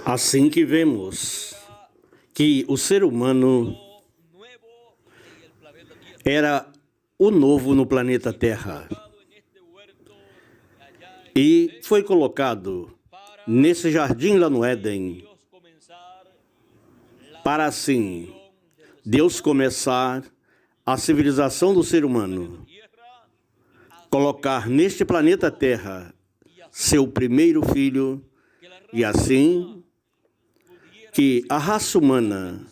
Assim que vemos que o ser humano era o novo no planeta Terra e foi colocado nesse jardim lá no Éden para assim Deus começar a civilização do ser humano, colocar neste planeta Terra seu primeiro filho e assim que a raça humana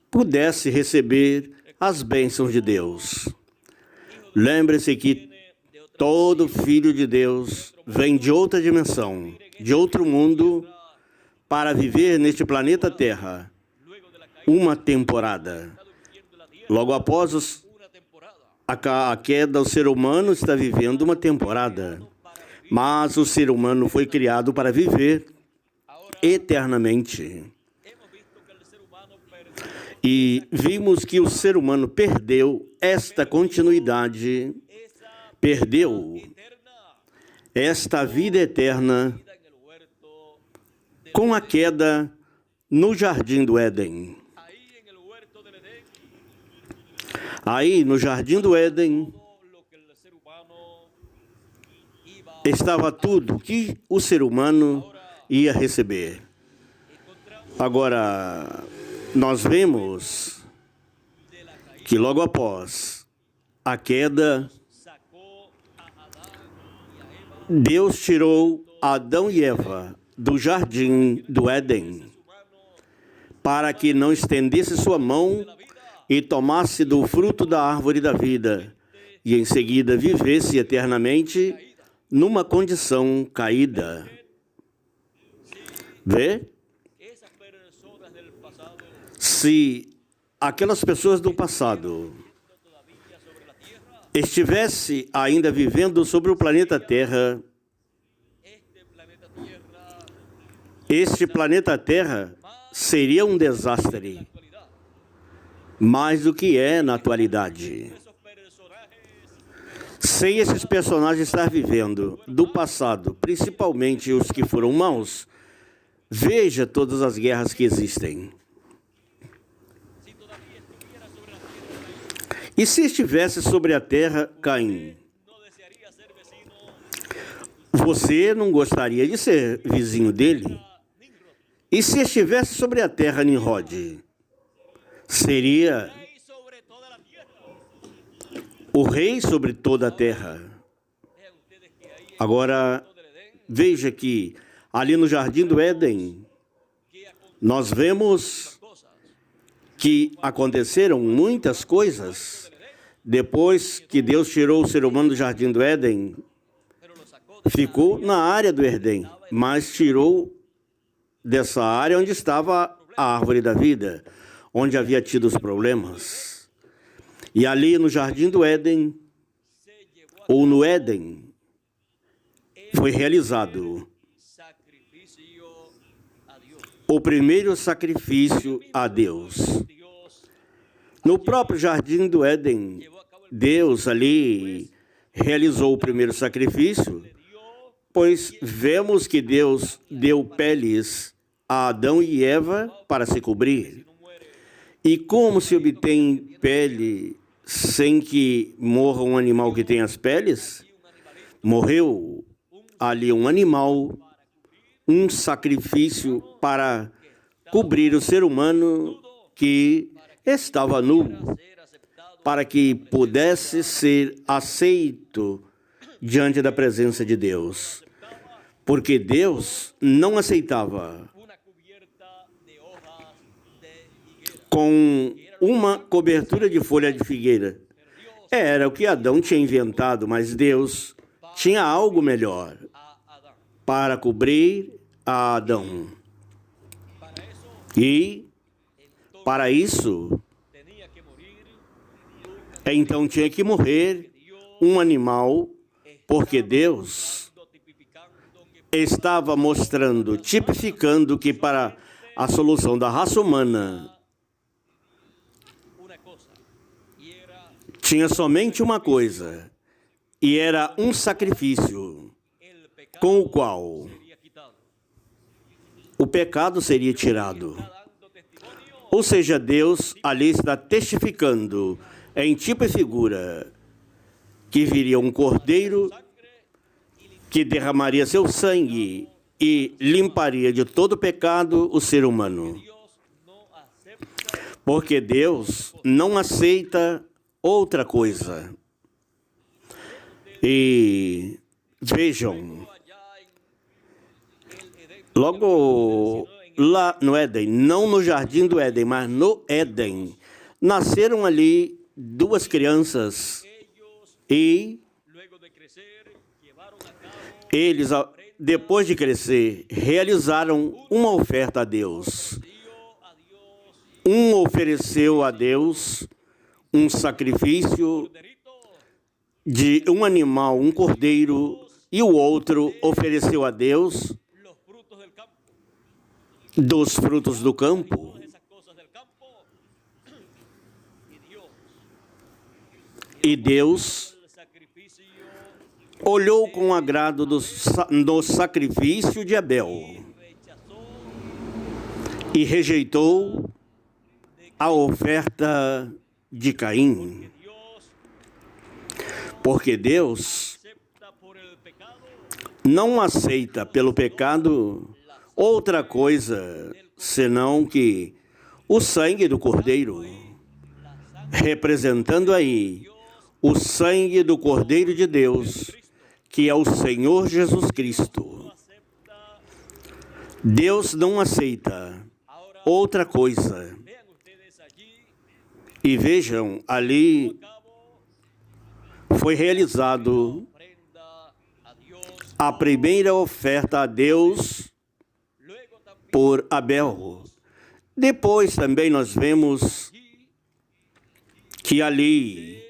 pudesse receber as bênçãos de Deus. Lembre-se que todo filho de Deus vem de outra dimensão, de outro mundo, para viver neste planeta Terra uma temporada. Logo após a queda, o ser humano está vivendo uma temporada. Mas o ser humano foi criado para viver eternamente. E vimos que o ser humano perdeu esta continuidade, perdeu esta vida eterna com a queda no Jardim do Éden. Aí, no Jardim do Éden, estava tudo que o ser humano ia receber. Agora, nós vemos que logo após a queda, Deus tirou Adão e Eva do Jardim do Éden para que não estendesse sua mão e tomasse do fruto da árvore da vida e em seguida vivesse eternamente numa condição caída. Vê? Se aquelas pessoas do passado estivessem ainda vivendo sobre o planeta Terra, este planeta Terra seria um desastre, mais do que é na atualidade. Sem esses personagens estar vivendo do passado, principalmente os que foram maus, veja todas as guerras que existem. E se estivesse sobre a terra Caim, você não gostaria de ser vizinho dele? E se estivesse sobre a terra Nimrod, seria o rei sobre toda a terra. Agora, veja que ali no Jardim do Éden, nós vemos que aconteceram muitas coisas. Depois que Deus tirou o ser humano do Jardim do Éden, ficou na área do Éden, mas tirou dessa área onde estava a árvore da vida, onde havia tido os problemas. E ali no Jardim do Éden, ou no Éden, foi realizado o primeiro sacrifício a Deus. No próprio Jardim do Éden, Deus ali realizou o primeiro sacrifício, pois vemos que Deus deu peles a Adão e Eva para se cobrir. E como se obtém pele sem que morra um animal que tem as peles? Morreu ali um animal, um sacrifício para cobrir o ser humano que estava nu, para que pudesse ser aceito diante da presença de Deus. Porque Deus não aceitava com uma cobertura de folha de figueira. Era o que Adão tinha inventado, mas Deus tinha algo melhor para cobrir a Adão. E, para isso, então tinha que morrer um animal, porque Deus estava mostrando, tipificando que para a solução da raça humana tinha somente uma coisa, e era um sacrifício com o qual o pecado seria tirado. Ou seja, Deus ali está testificando em tipo e figura que viria um cordeiro que derramaria seu sangue e limparia de todo pecado o ser humano. Porque Deus não aceita outra coisa. E vejam, logo lá no Éden, não no Jardim do Éden, mas no Éden, nasceram ali duas crianças e eles, depois de crescer, realizaram uma oferta a Deus. Um ofereceu a Deus um sacrifício de um animal, um cordeiro, e o outro ofereceu a Deus dos frutos do campo. E Deus olhou com agrado no sacrifício de Abel e rejeitou a oferta de Caim. Porque Deus não aceita pelo pecado outra coisa senão que o sangue do Cordeiro, representando aí o sangue do Cordeiro de Deus, que é o Senhor Jesus Cristo. Deus não aceita outra coisa. E vejam, ali foi realizado a primeira oferta a Deus por Abel. Depois também nós vemos que ali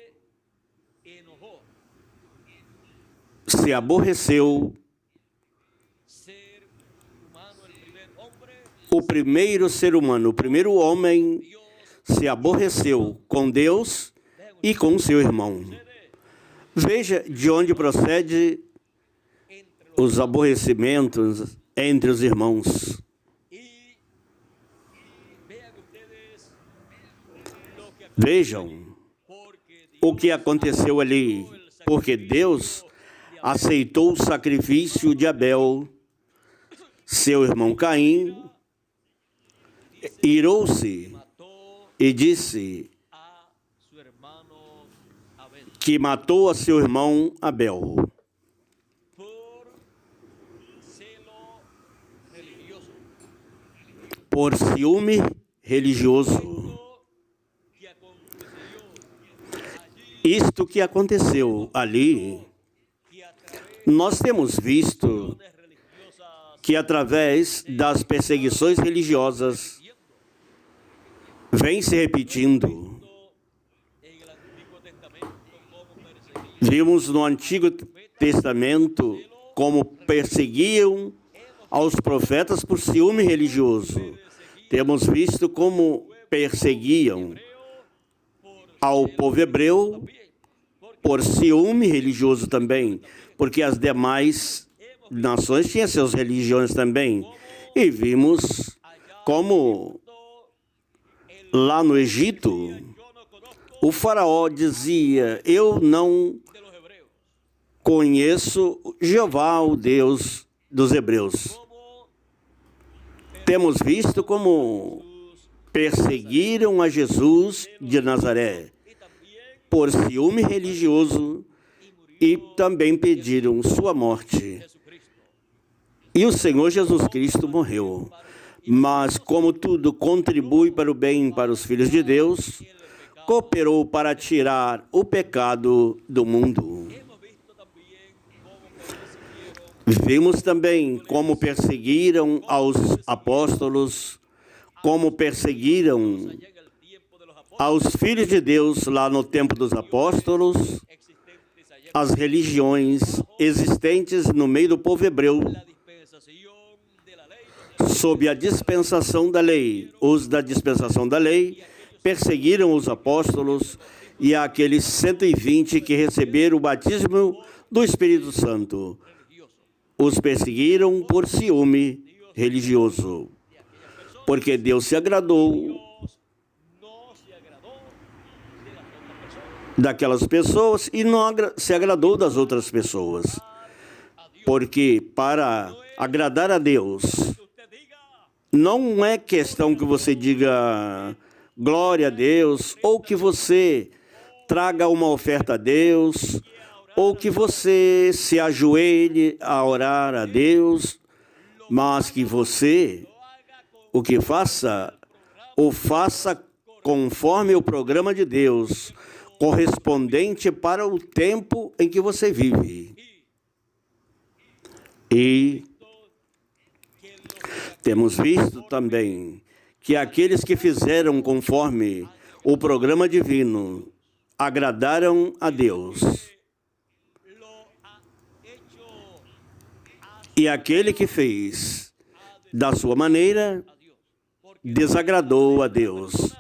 se aborreceu o primeiro ser humano, o primeiro homem se aborreceu com Deus e com seu irmão. Veja de onde procede os aborrecimentos entre os irmãos. Vejam o que aconteceu ali, porque Deus aceitou o sacrifício de Abel, seu irmão Caim, irou-se e disse que matou a seu irmão Abel por ciúme religioso. Isto que aconteceu ali, nós temos visto que através das perseguições religiosas vem se repetindo. Vimos no Antigo Testamento como perseguiam aos profetas por ciúme religioso. Temos visto como perseguiam ao povo hebreu por ciúme religioso também, porque as demais nações tinham suas religiões também. E vimos como lá no Egito, o faraó dizia: eu não conheço Jeová, o Deus dos hebreus. Temos visto como perseguiram a Jesus de Nazaré por ciúme religioso e também pediram sua morte. E o Senhor Jesus Cristo morreu. Mas como tudo contribui para o bem para os filhos de Deus, cooperou para tirar o pecado do mundo. Vimos também como perseguiram aos apóstolos, como perseguiram aos filhos de Deus lá no tempo dos apóstolos, as religiões existentes no meio do povo hebreu, sob a dispensação da lei. Os da dispensação da lei perseguiram os apóstolos e aqueles 120 que receberam o batismo do Espírito Santo. Os perseguiram por ciúme religioso, porque Deus se agradou daquelas pessoas e não se agradou das outras pessoas. Porque para agradar a Deus, não é questão que você diga glória a Deus, ou que você traga uma oferta a Deus, ou que você se ajoelhe a orar a Deus, mas que você, o que faça, o faça conforme o programa de Deus, correspondente para o tempo em que você vive. E temos visto também que aqueles que fizeram conforme o programa divino agradaram a Deus. E aquele que fez da sua maneira desagradou a Deus.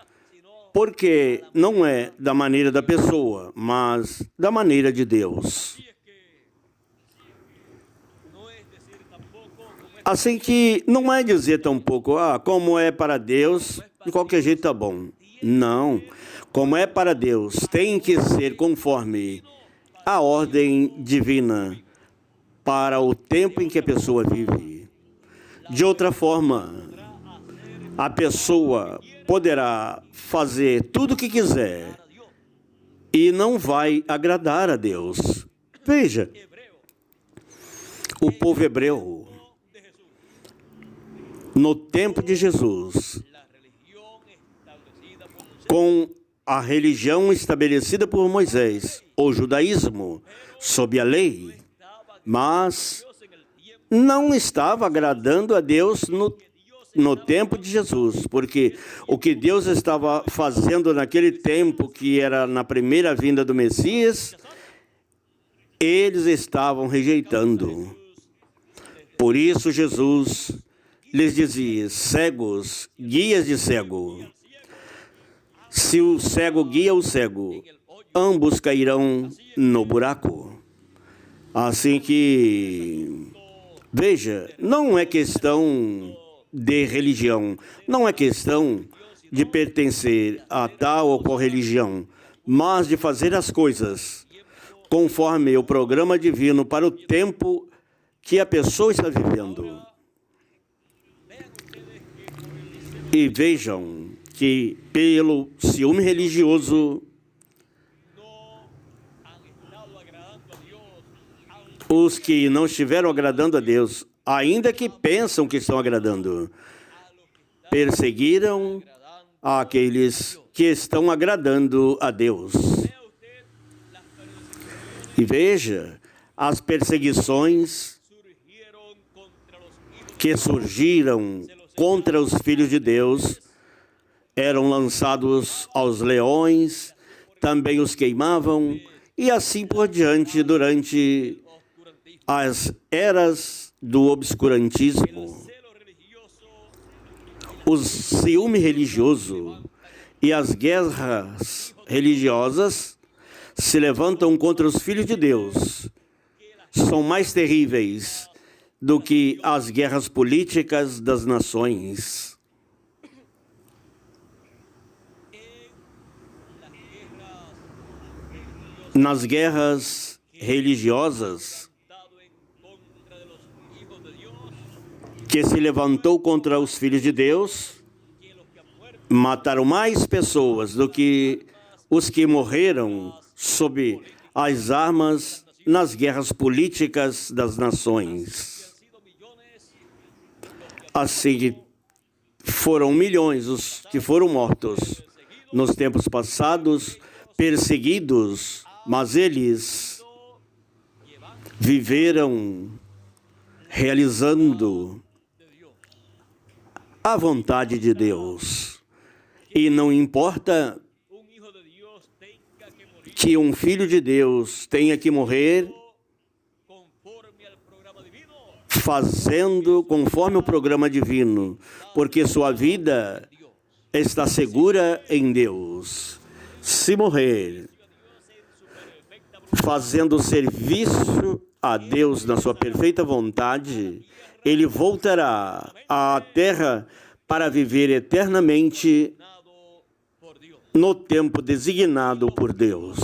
Porque não é da maneira da pessoa, mas da maneira de Deus. Assim que não é dizer tampouco, como é para Deus, de qualquer jeito tá bom. Não. Como é para Deus, tem que ser conforme a ordem divina para o tempo em que a pessoa vive. De outra forma, a pessoa poderá fazer tudo o que quiser e não vai agradar a Deus. Veja, o povo hebreu, no tempo de Jesus, com a religião estabelecida por Moisés, o judaísmo, sob a lei, mas não estava agradando a Deus no tempo de Jesus, porque o que Deus estava fazendo naquele tempo, que era na primeira vinda do Messias, eles estavam rejeitando. Por isso Jesus lhes dizia, cegos, guias de cego. Se o cego guia o cego, ambos cairão no buraco. Assim que, veja, não é questão de religião, não é questão de pertencer a tal ou qual religião, mas de fazer as coisas conforme o programa divino para o tempo que a pessoa está vivendo. E vejam que pelo ciúme religioso, os que não estiveram agradando a Deus, ainda que pensam que estão agradando, perseguiram aqueles que estão agradando a Deus. E veja, as perseguições que surgiram contra os filhos de Deus eram lançados aos leões, também os queimavam, e assim por diante durante as eras do obscurantismo. O ciúme religioso e as guerras religiosas se levantam contra os filhos de Deus. São mais terríveis do que as guerras políticas das nações. Nas guerras religiosas que se levantou contra os filhos de Deus, mataram mais pessoas do que os que morreram sob as armas nas guerras políticas das nações. Assim, foram milhões os que foram mortos nos tempos passados, perseguidos, mas eles viveram realizando a vontade de Deus. E não importa que um filho de Deus tenha que morrer fazendo conforme o programa divino, porque sua vida está segura em Deus. Se morrer fazendo serviço a Deus na sua perfeita vontade, ele voltará à terra para viver eternamente no tempo designado por Deus.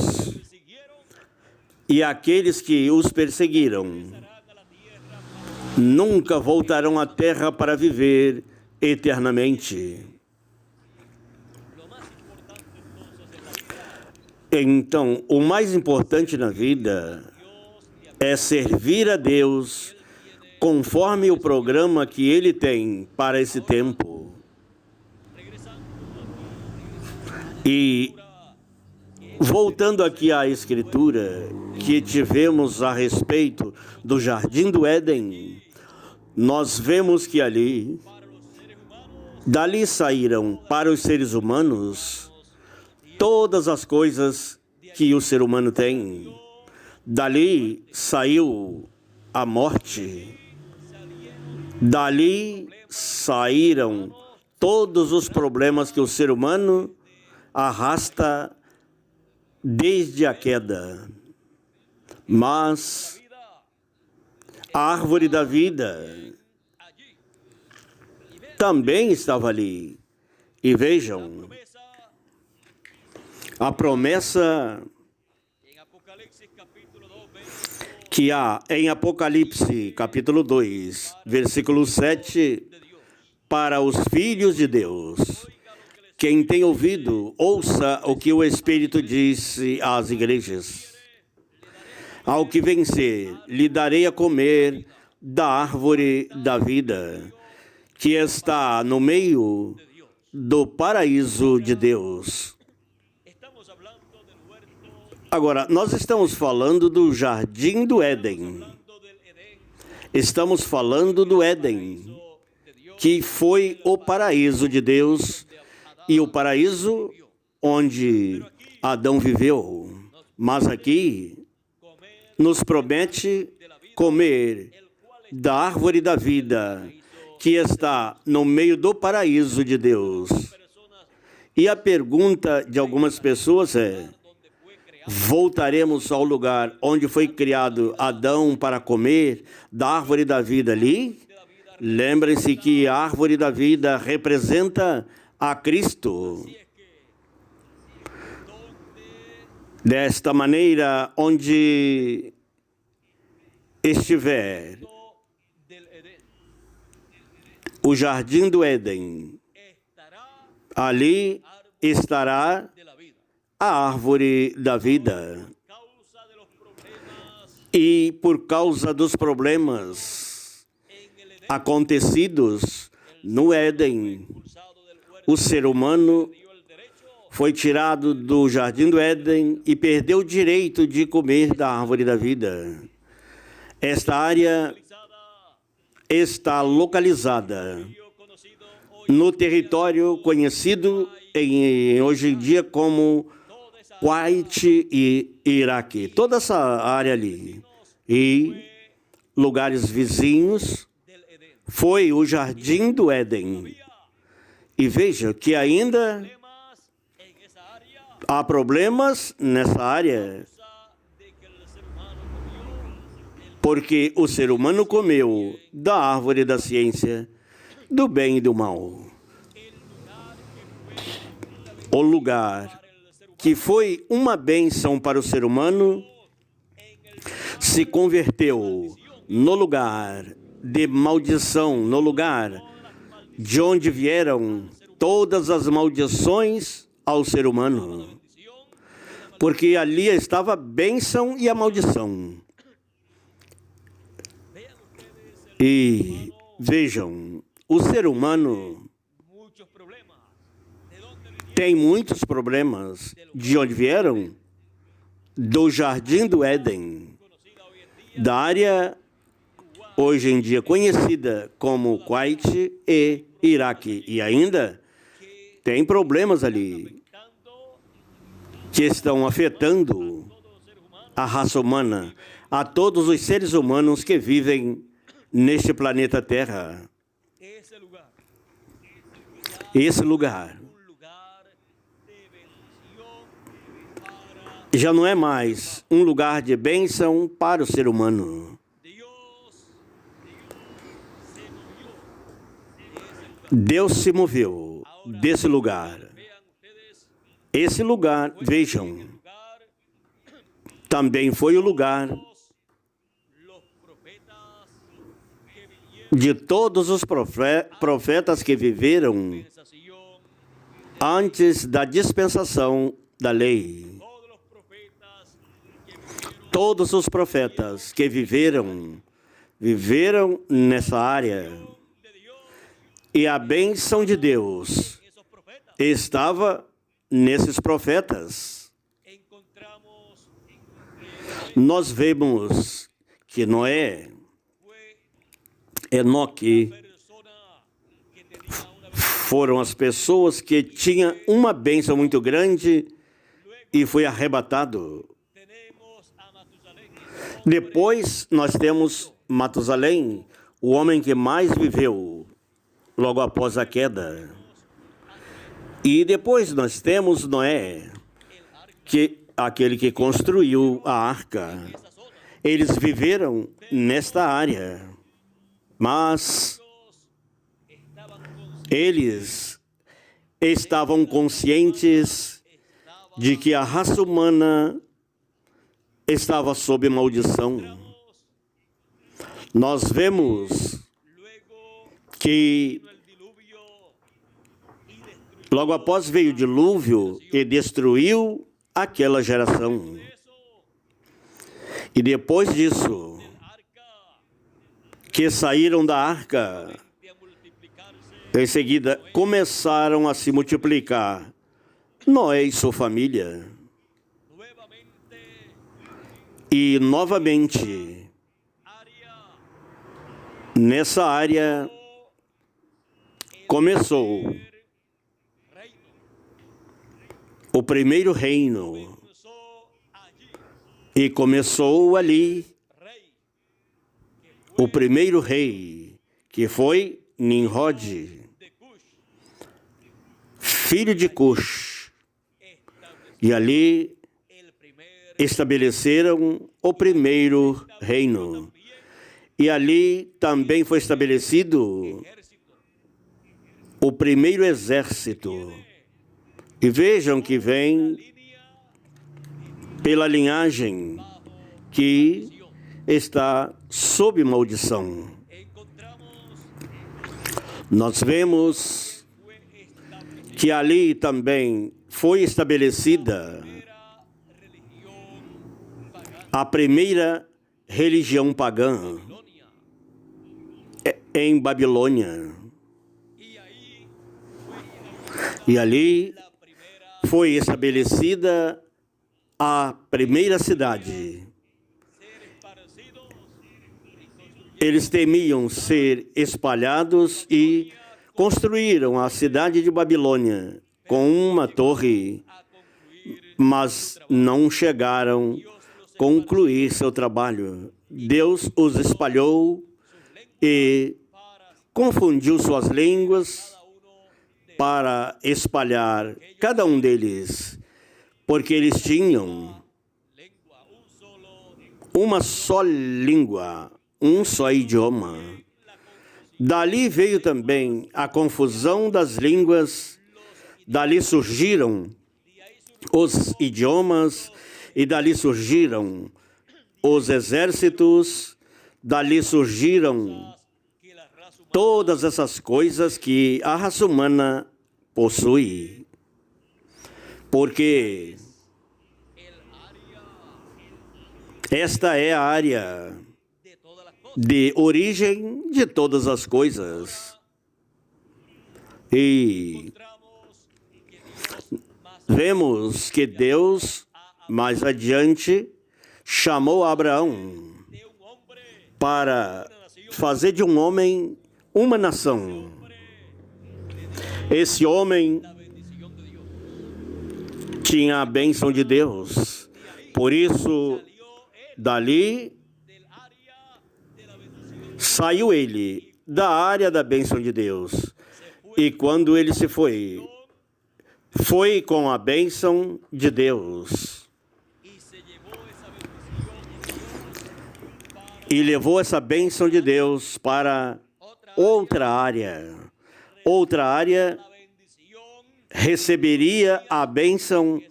E aqueles que os perseguiram nunca voltarão à terra para viver eternamente. Então, o mais importante na vida é servir a Deus conforme o programa que Ele tem para esse tempo. E, voltando aqui à Escritura que tivemos a respeito do Jardim do Éden, nós vemos que dali saíram para os seres humanos todas as coisas que o ser humano tem. Dali saiu a morte. Dali saíram todos os problemas que o ser humano arrasta desde a queda. Mas a árvore da vida também estava ali. E vejam, a promessa que há em Apocalipse, capítulo 2, versículo 7, para os filhos de Deus. Quem tem ouvido, ouça o que o Espírito disse às igrejas. Ao que vencer, lhe darei a comer da árvore da vida, que está no meio do paraíso de Deus. Agora, nós estamos falando do Jardim do Éden. Estamos falando do Éden, que foi o paraíso de Deus e o paraíso onde Adão viveu. Mas aqui nos promete comer da árvore da vida, que está no meio do paraíso de Deus. E a pergunta de algumas pessoas é: voltaremos ao lugar onde foi criado Adão para comer da árvore da vida ali? Lembrem-se que a árvore da vida representa a Cristo. Desta maneira, onde estiver o Jardim do Éden, ali estará a árvore da vida. E por causa dos problemas acontecidos no Éden, o ser humano foi tirado do Jardim do Éden e perdeu o direito de comer da árvore da vida. Esta área está localizada no território conhecido hoje em dia como Kuwait e Iraque. Toda essa área ali e lugares vizinhos foi o Jardim do Éden. E veja que ainda há problemas nessa área, porque o ser humano comeu da árvore da ciência, do bem e do mal. O lugar que foi uma bênção para o ser humano se converteu no lugar de maldição, no lugar de onde vieram todas as maldições ao ser humano. Porque ali estava a bênção e a maldição. E vejam, o ser humano tem muitos problemas. De onde vieram? Do Jardim do Éden, da área hoje em dia conhecida como Kuwait e Iraque. E ainda tem problemas ali que estão afetando a raça humana, a todos os seres humanos que vivem neste planeta Terra. Esse lugar já não é mais um lugar de bênção para o ser humano. Deus se moveu desse lugar. Esse lugar, vejam, também foi o lugar de todos os profetas que viveram antes da dispensação da lei. Todos os profetas que viveram nessa área. E a bênção de Deus estava nesses profetas. Nós vemos que Noé, Enoque, foram as pessoas que tinham uma bênção muito grande e foi arrebatado. Depois nós temos Matusalém, o homem que mais viveu logo após a queda. E depois nós temos Noé, aquele que construiu a arca. Eles viveram nesta área, mas eles estavam conscientes de que a raça humana estava sob maldição. Nós vemos que logo após veio o dilúvio e destruiu aquela geração. E depois disso, que saíram da arca, em seguida começaram a se multiplicar Noé e sua família. E novamente, nessa área, começou o primeiro reino. E começou ali o primeiro rei, que foi Nimrod, filho de Cush. E ali estabeleceram o primeiro reino. E ali também foi estabelecido o primeiro exército. E vejam que vem pela linhagem que está sob maldição. Nós vemos que ali também foi estabelecida a primeira religião pagã em Babilônia. E ali foi estabelecida a primeira cidade. Eles temiam ser espalhados e construíram a cidade de Babilônia com uma torre, mas não chegaram a concluir seu trabalho. Deus os espalhou e confundiu suas línguas para espalhar cada um deles, porque eles tinham uma só língua, um só idioma. Dali veio também a confusão das línguas, dali surgiram os idiomas, e dali surgiram os exércitos, dali surgiram todas essas coisas que a raça humana possui. Porque esta é a área de origem de todas as coisas. E vemos que Deus, mais adiante, chamou Abraão para fazer de um homem uma nação. Esse homem tinha a bênção de Deus. Por isso, dali saiu ele da área da bênção de Deus. E quando ele se foi com a bênção de Deus. e levou essa bênção de Deus para outra área. Outra área receberia a bênção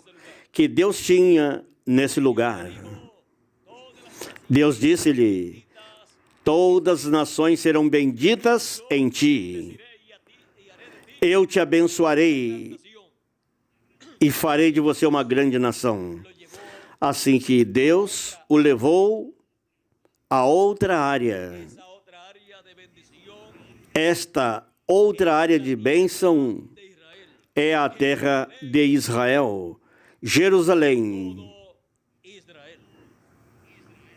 que Deus tinha nesse lugar. Deus disse-lhe: todas as nações serão benditas em ti. Eu te abençoarei e farei de você uma grande nação. Assim que Deus o levou a outra área. Esta outra área de bênção é a terra de Israel, Jerusalém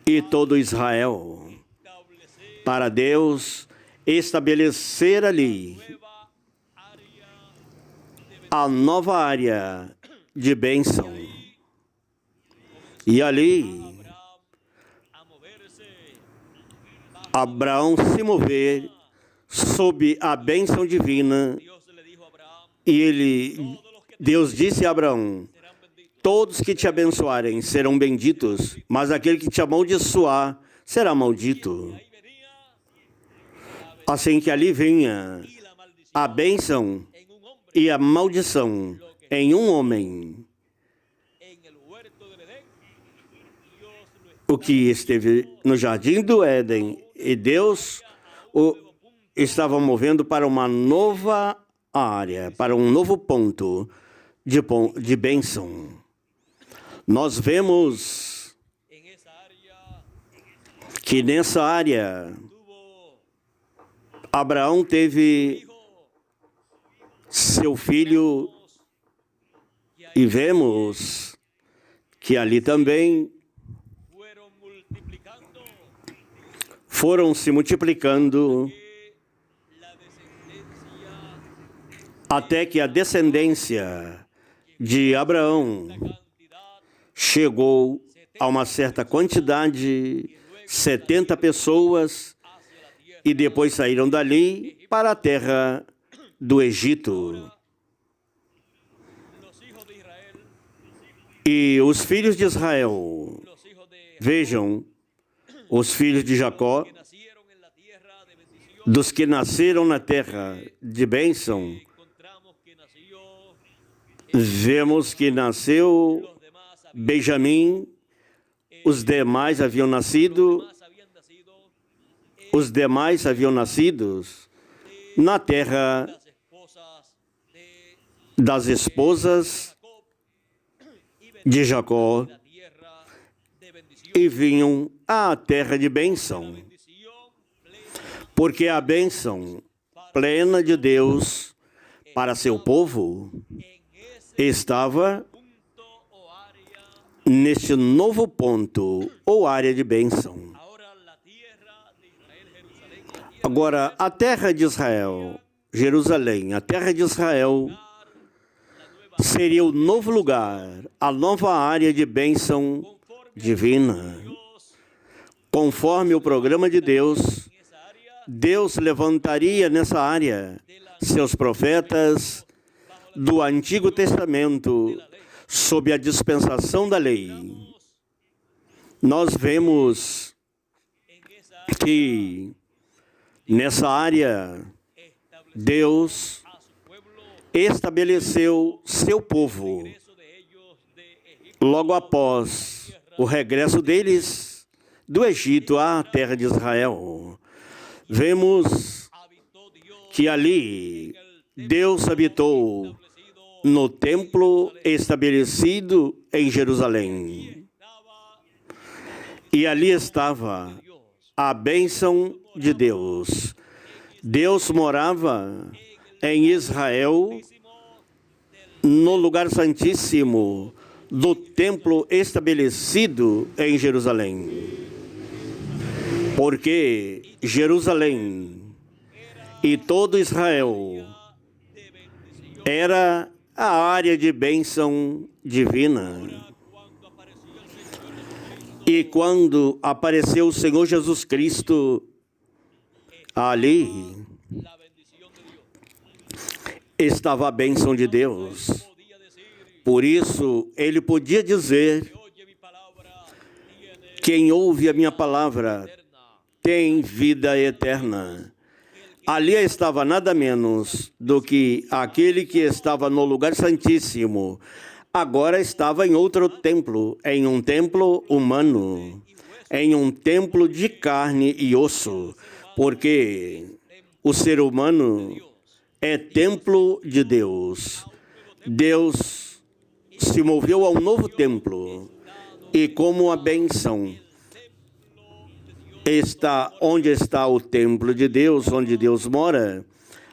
e todo Israel. Para Deus estabelecer ali a nova área de bênção. E ali, Abraão se mover sob a bênção divina, e Deus disse a Abraão: todos que te abençoarem serão benditos, mas aquele que te amaldiçoar será maldito. Assim que ali vinha a bênção e a maldição em um homem. O que esteve no jardim do Éden, e Deus o estava movendo para uma nova área, para um novo ponto de bênção. Nós vemos que nessa área Abraão teve seu filho, e vemos que ali também foram se multiplicando até que a descendência de Abraão chegou a uma certa quantidade, 70 pessoas, e depois saíram dali para a terra do Egito. E os filhos de Israel, vejam, os filhos de Jacó, dos que nasceram na terra de bênção, vemos que nasceu Benjamim, os demais haviam nascido na terra das esposas de Jacó e vinham à terra de bênção, porque a bênção plena de Deus para seu povo estava neste novo ponto ou área de bênção. Agora, a terra de Israel, Jerusalém, a terra de Israel seria o novo lugar, a nova área de bênção divina. Conforme o programa de Deus, Deus levantaria nessa área seus profetas do Antigo Testamento sob a dispensação da lei. Nós vemos que nessa área Deus estabeleceu seu povo logo após o regresso deles do Egito à terra de Israel. Vemos que ali Deus habitou no templo estabelecido em Jerusalém. E ali estava a bênção de Deus. Deus morava em Israel, no lugar santíssimo do templo estabelecido em Jerusalém. Porque Jerusalém e todo Israel era a área de bênção divina. E quando apareceu o Senhor Jesus Cristo, ali estava a bênção de Deus. Por isso, ele podia dizer: quem ouve a minha palavra tem vida eterna. Ali estava nada menos do que aquele que estava no lugar santíssimo. Agora estava em outro templo, em um templo humano, em um templo de carne e osso, porque o ser humano é templo de Deus. Deus se moveu a um novo templo e como a bênção está onde está o templo de Deus, onde Deus mora,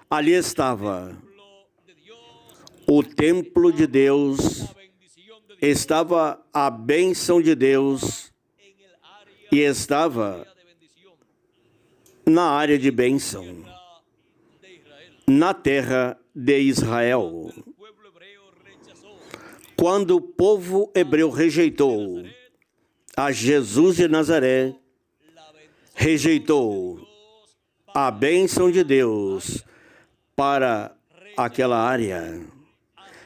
ali estava o templo de Deus, estava a bênção de Deus e estava na área de bênção, na terra de Israel. Quando o povo hebreu rejeitou a Jesus de Nazaré, rejeitou a bênção de Deus para aquela área,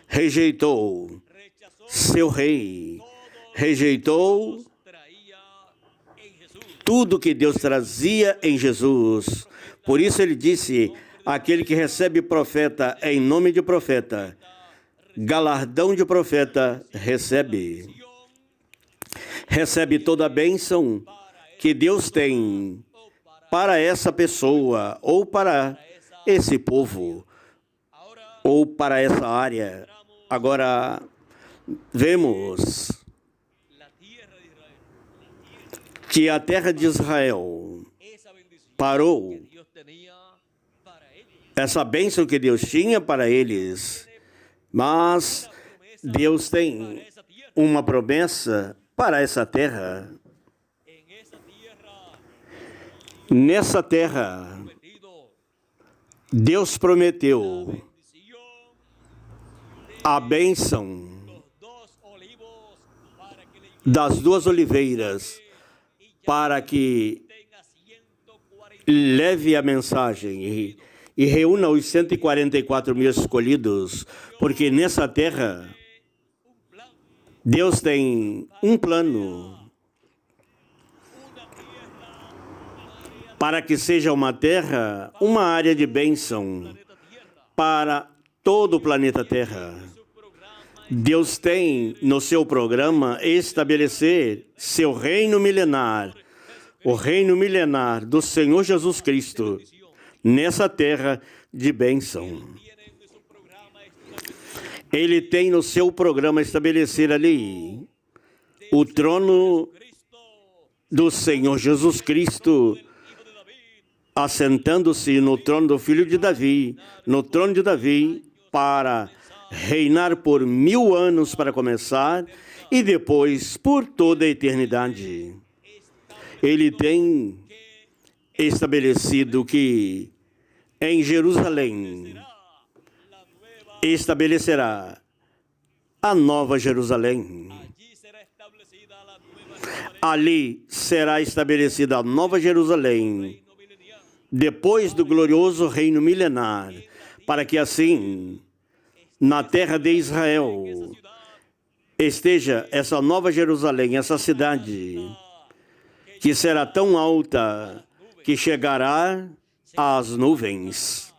rejeitou seu rei, rejeitou tudo que Deus trazia em Jesus. Por isso ele disse, aquele que recebe profeta em nome de profeta, galardão de profeta, recebe toda a bênção que Deus tem para essa pessoa, ou para esse povo, ou para essa área. Agora, vemos que a terra de Israel parou essa bênção que Deus tinha para eles, mas Deus tem uma promessa para essa terra. Nessa terra, Deus prometeu a bênção das duas oliveiras para que leve a mensagem e reúna os 144 mil escolhidos, porque nessa terra Deus tem um plano para que seja uma terra, uma área de bênção para todo o planeta Terra. Deus tem no seu programa estabelecer seu reino milenar, o reino milenar do Senhor Jesus Cristo, nessa terra de bênção. Ele tem no seu programa estabelecer ali o trono do Senhor Jesus Cristo, assentando-se no trono do filho de Davi, no trono de Davi, para reinar por 1000 anos para começar e depois por toda a eternidade. Ele tem estabelecido que em Jerusalém estabelecerá a nova Jerusalém. Ali será estabelecida a nova Jerusalém, depois do glorioso reino milenar, para que assim, na terra de Israel, esteja essa nova Jerusalém, essa cidade, que será tão alta que chegará às nuvens.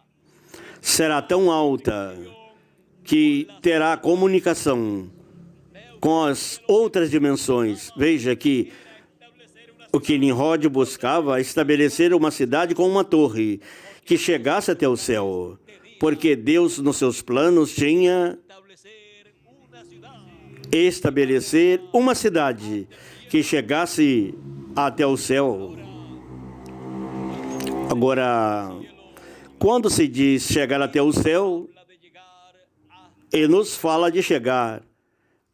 Será tão alta que terá comunicação com as outras dimensões. Veja que o que Nimrod buscava é estabelecer uma cidade com uma torre que chegasse até o céu, porque Deus, nos seus planos, tinha estabelecer uma cidade que chegasse até o céu. Agora, quando se diz chegar até o céu, ele nos fala de chegar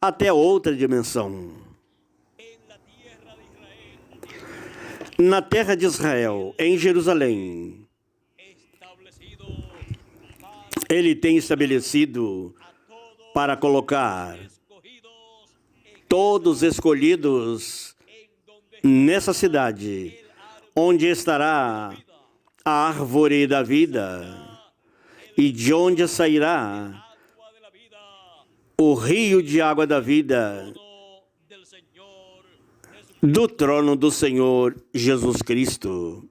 até outra dimensão. Na terra de Israel, em Jerusalém, ele tem estabelecido para colocar todos escolhidos nessa cidade, onde estará a árvore da vida e de onde sairá o rio de água da vida, do trono do Senhor Jesus Cristo.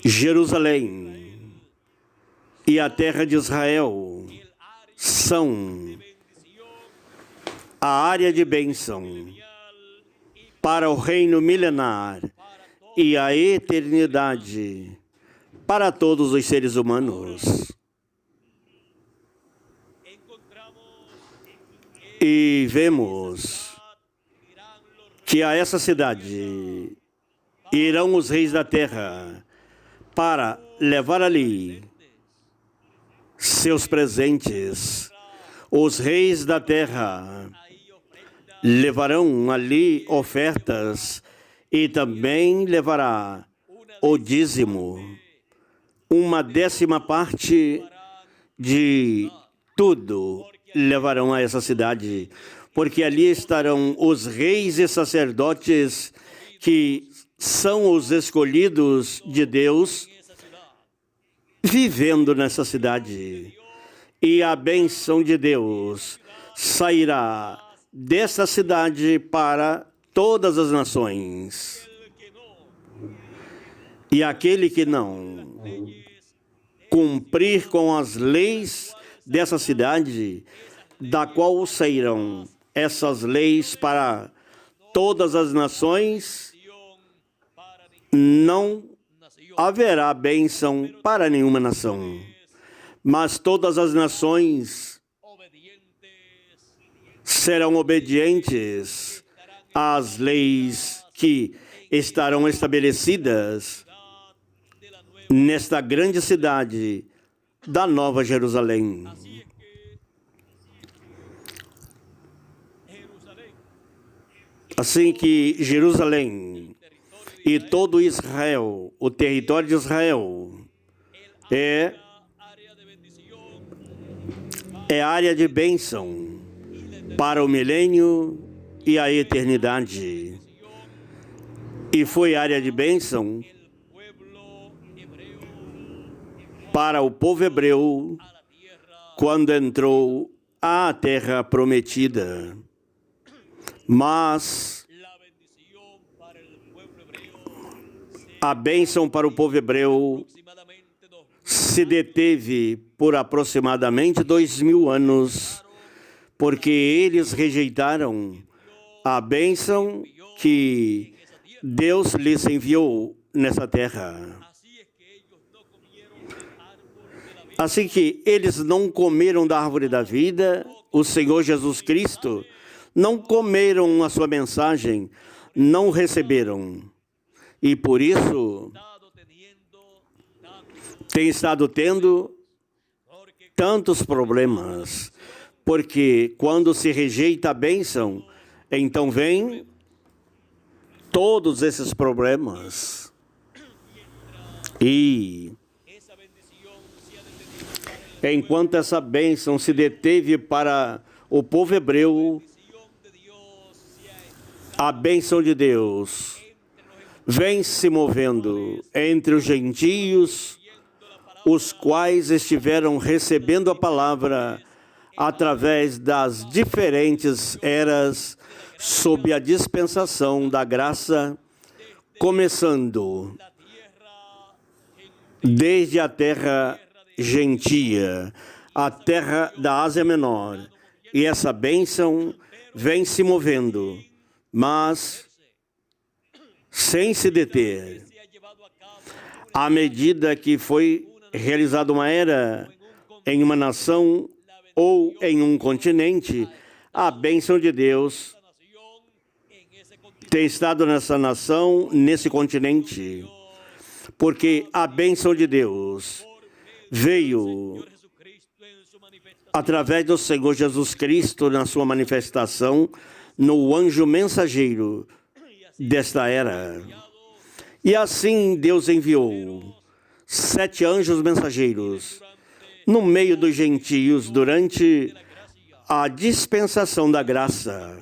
Jerusalém e a terra de Israel são a área de bênção para o reino milenar e a eternidade para todos os seres humanos. E vemos que a essa cidade irão os reis da terra para levar ali seus presentes. Os reis da terra levarão ali ofertas e também levará o dízimo, uma 10ª parte de tudo levarão a essa cidade, porque ali estarão os reis e sacerdotes que são os escolhidos de Deus, vivendo nessa cidade. E a bênção de Deus sairá dessa cidade para todas as nações. E aquele que não cumprir com as leis dessa cidade, da qual sairão essas leis para todas as nações, não haverá bênção para nenhuma nação. Mas todas as nações serão obedientes às leis que estarão estabelecidas nesta grande cidade da Nova Jerusalém. Assim que Jerusalém e todo Israel, o território de Israel, é área de bênção para o milênio e a eternidade. E foi área de bênção para o povo hebreu quando entrou à terra prometida. Mas a bênção para o povo hebreu se deteve por aproximadamente 2000 anos, porque eles rejeitaram a bênção que Deus lhes enviou nessa terra. Assim que eles não comeram da árvore da vida, o Senhor Jesus Cristo, não comeram a sua mensagem, não receberam. E por isso tem estado tendo tantos problemas, porque quando se rejeita a bênção, então vem todos esses problemas. E enquanto essa bênção se deteve para o povo hebreu, a bênção de Deus vem se movendo entre os gentios, os quais estiveram recebendo a palavra através das diferentes eras sob a dispensação da graça, começando desde a terra gentia, a terra da Ásia Menor. E essa bênção vem se movendo, mas sem se deter. À medida que foi realizada uma era em uma nação ou em um continente, a bênção de Deus tem estado nessa nação, nesse continente, porque a bênção de Deus veio através do Senhor Jesus Cristo na sua manifestação no anjo mensageiro desta era. E assim Deus enviou 7 anjos mensageiros no meio dos gentios durante a dispensação da graça,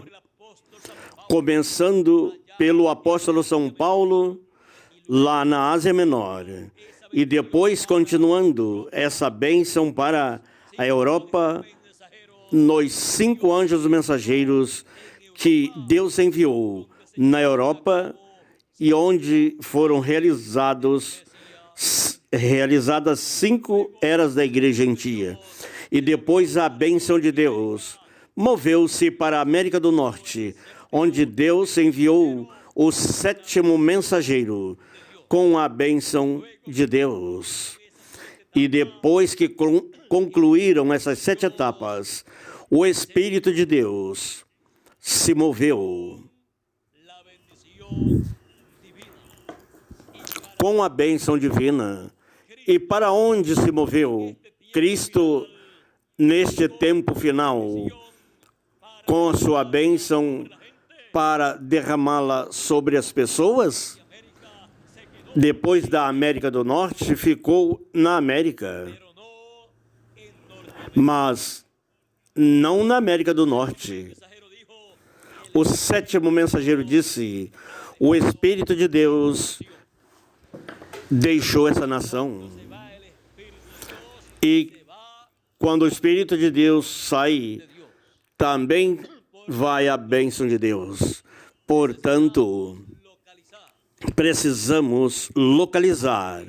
começando pelo apóstolo São Paulo, lá na Ásia Menor, e depois continuando essa bênção para a Europa, nos 5 anjos mensageiros que Deus enviou na Europa e onde foram realizados realizadas 5 eras da igreja em dia. E depois a bênção de Deus moveu-se para a América do Norte, onde Deus enviou o 7º mensageiro com a bênção de Deus. E depois que concluíram essas 7 etapas, o Espírito de Deus se moveu com a bênção divina. E para onde se moveu Cristo neste tempo final, com a sua bênção para derramá-la sobre as pessoas? Depois da América do Norte, ficou na América, mas não na América do Norte. O 7º mensageiro disse: o Espírito de Deus deixou essa nação. E quando o Espírito de Deus sai, também vai a bênção de Deus. Portanto, precisamos localizar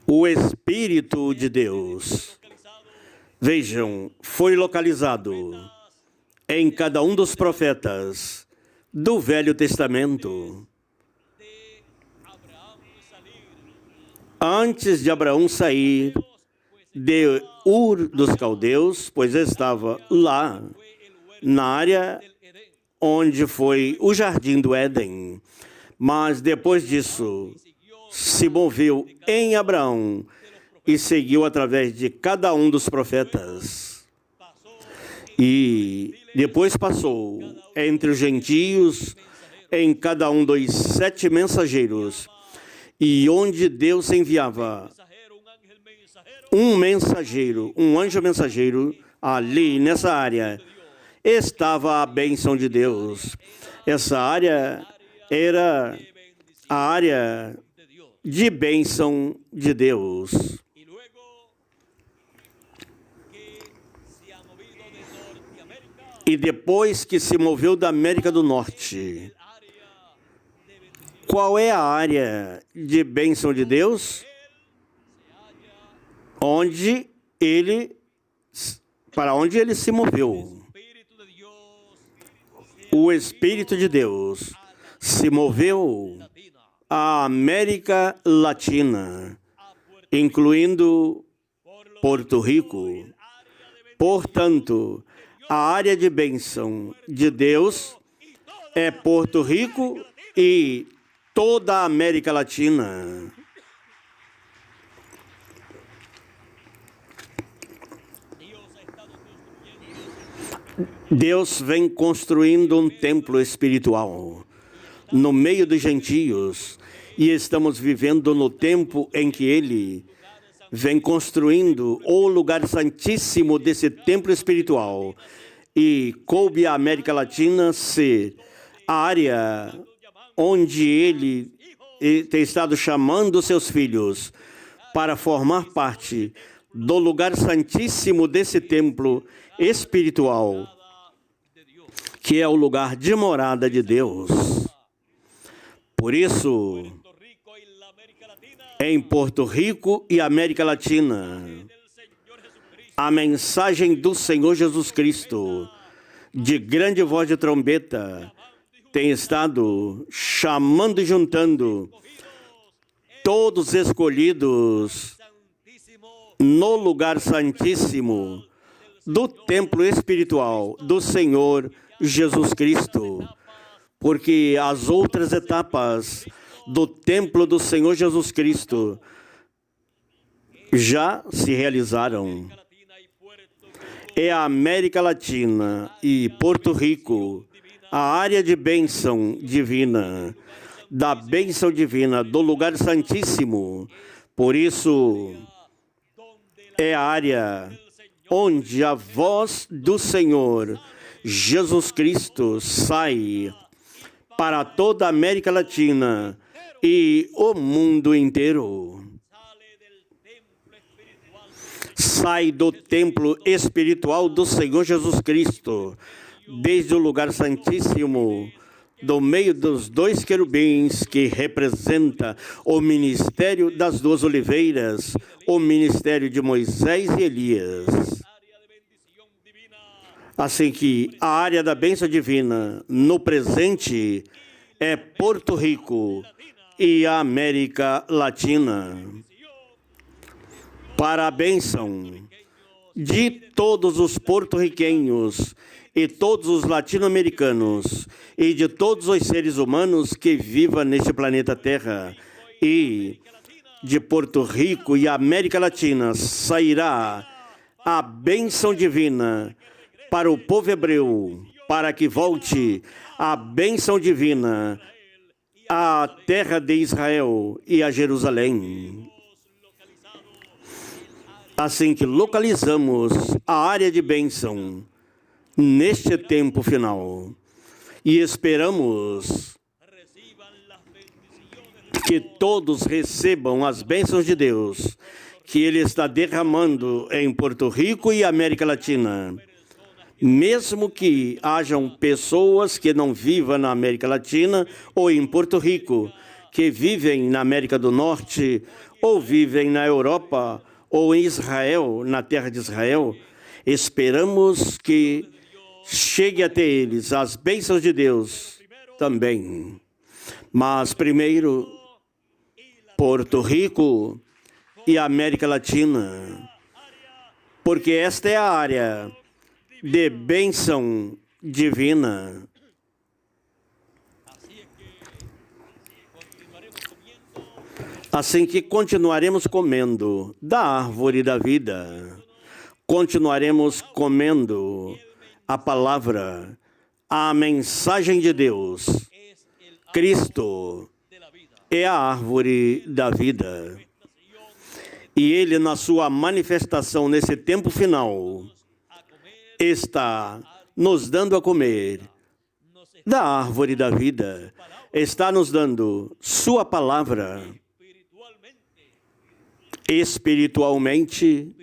o Espírito de Deus. Vejam, foi localizado em cada um dos profetas do Velho Testamento. Antes de Abraão sair de Ur dos Caldeus, pois estava lá, na área onde foi o Jardim do Éden. Mas depois disso, se moveu em Abraão e seguiu através de cada um dos profetas. E depois passou entre os gentios, em cada um dos 7 mensageiros, e onde Deus enviava um mensageiro, um anjo mensageiro, ali nessa área, estava a bênção de Deus. Essa área era a área de bênção de Deus. E depois que se moveu da América do Norte, qual é a área de bênção de Deus? Para onde ele se moveu. O Espírito de Deus se moveu à América Latina, incluindo Porto Rico. Portanto, a área de bênção de Deus é Porto Rico e toda a América Latina. Deus vem construindo um templo espiritual no meio dos gentios, e estamos vivendo no tempo em que Ele vem construindo o lugar santíssimo desse templo espiritual, e coube à América Latina ser a área onde Ele tem estado chamando seus filhos para formar parte do lugar santíssimo desse templo espiritual, que é o lugar de morada de Deus. Por isso, em Porto Rico e América Latina, a mensagem do Senhor Jesus Cristo, de grande voz de trombeta, tem estado chamando e juntando todos escolhidos no lugar santíssimo do templo espiritual do Senhor Jesus Cristo, porque as outras etapas do templo do Senhor Jesus Cristo já se realizaram. É a América Latina e Porto Rico, a área de bênção divina, da bênção divina do lugar santíssimo. Por isso, é a área onde a voz do Senhor Jesus Cristo sai para toda a América Latina e o mundo inteiro. Sai do templo espiritual do Senhor Jesus Cristo, desde o lugar santíssimo do meio dos dois querubins, que representa o ministério das duas oliveiras, o ministério de Moisés e Elias. Assim que a área da bênção divina no presente é Porto Rico e a América Latina. Para a bênção de todos os porto-riquenhos e todos os latino-americanos e de todos os seres humanos que vivam neste planeta Terra, e de Porto Rico e América Latina sairá a bênção divina para o povo hebreu, para que volte a bênção divina à terra de Israel e a Jerusalém. Assim que localizamos a área de bênção neste tempo final e esperamos que todos recebam as bênçãos de Deus que Ele está derramando em Porto Rico e América Latina. Mesmo que hajam pessoas que não vivam na América Latina ou em Porto Rico, que vivem na América do Norte, ou vivem na Europa, ou em Israel, na terra de Israel, esperamos que chegue até eles as bênçãos de Deus também. Mas primeiro, Porto Rico e América Latina, porque esta é a área de bênção divina. Assim que continuaremos comendo da árvore da vida, continuaremos comendo a palavra, a mensagem de Deus. Cristo é a árvore da vida. E Ele, na sua manifestação nesse tempo final, está nos dando a comer da árvore da vida, está nos dando sua palavra espiritualmente,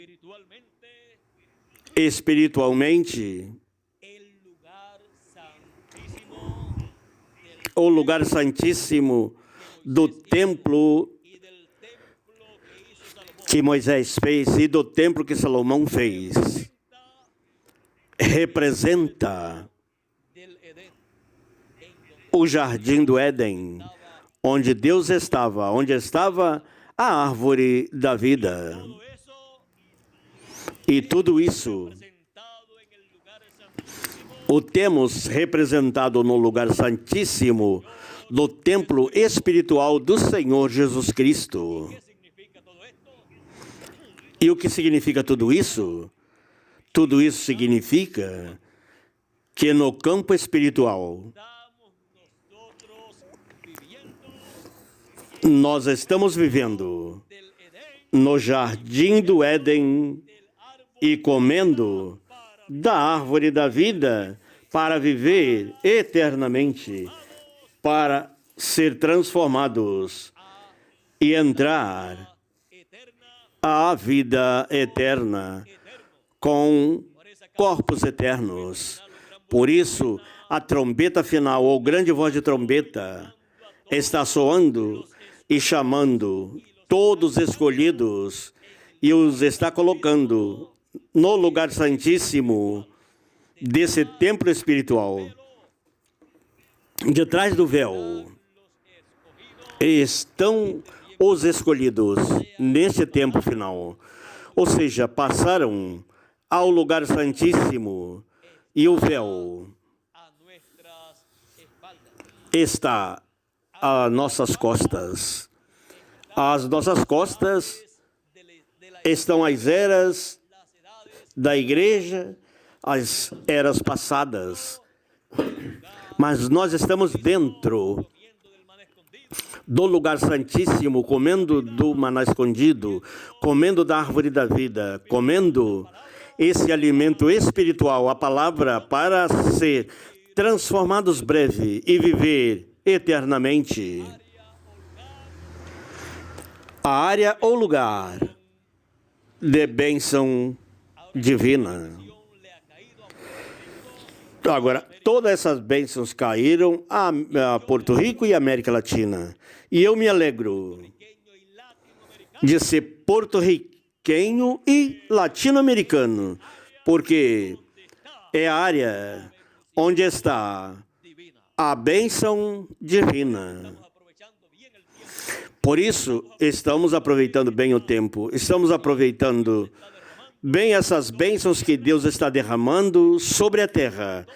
o lugar santíssimo do templo que Moisés fez e do templo que Salomão fez. Representa o jardim do Éden, onde Deus estava, onde estava a árvore da vida. E tudo isso o temos representado no lugar santíssimo do templo espiritual do Senhor Jesus Cristo. E o que significa tudo isso? Tudo isso significa que no campo espiritual nós estamos vivendo no jardim do Éden e comendo da árvore da vida para viver eternamente, para ser transformados e entrar à vida eterna com corpos eternos. Por isso, a trombeta final, ou grande voz de trombeta, está soando e chamando todos os escolhidos e os está colocando no lugar santíssimo desse templo espiritual. Detrás do véu estão os escolhidos neste tempo final. Ou seja, passaram ao lugar santíssimo e o véu está às nossas costas. Às nossas costas estão as eras da igreja, as eras passadas. Mas nós estamos dentro do lugar santíssimo, comendo do maná escondido, comendo da árvore da vida, comendo esse alimento espiritual, a palavra, para ser transformados breve e viver eternamente. A área ou lugar de bênção divina. Agora, Todas essas bênçãos caíram a Porto Rico e América Latina. E eu me alegro de ser porto-riquenho e latino-americano, porque é a área onde está a bênção divina. Por isso, estamos aproveitando bem o tempo, estamos aproveitando bem essas bênçãos que Deus está derramando sobre a terra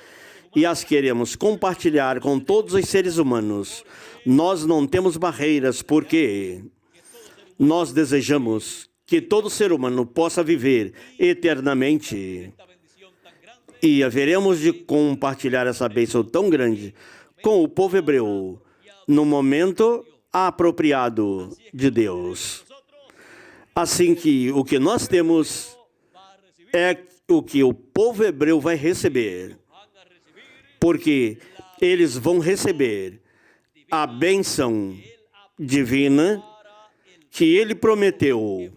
e as queremos compartilhar com todos os seres humanos. Nós não temos barreiras porque nós desejamos que todo ser humano possa viver eternamente e haveremos de compartilhar essa bênção tão grande com o povo hebreu no momento apropriado de Deus. Assim que o que nós temos é o que o povo hebreu vai receber, porque eles vão receber a bênção divina que ele prometeu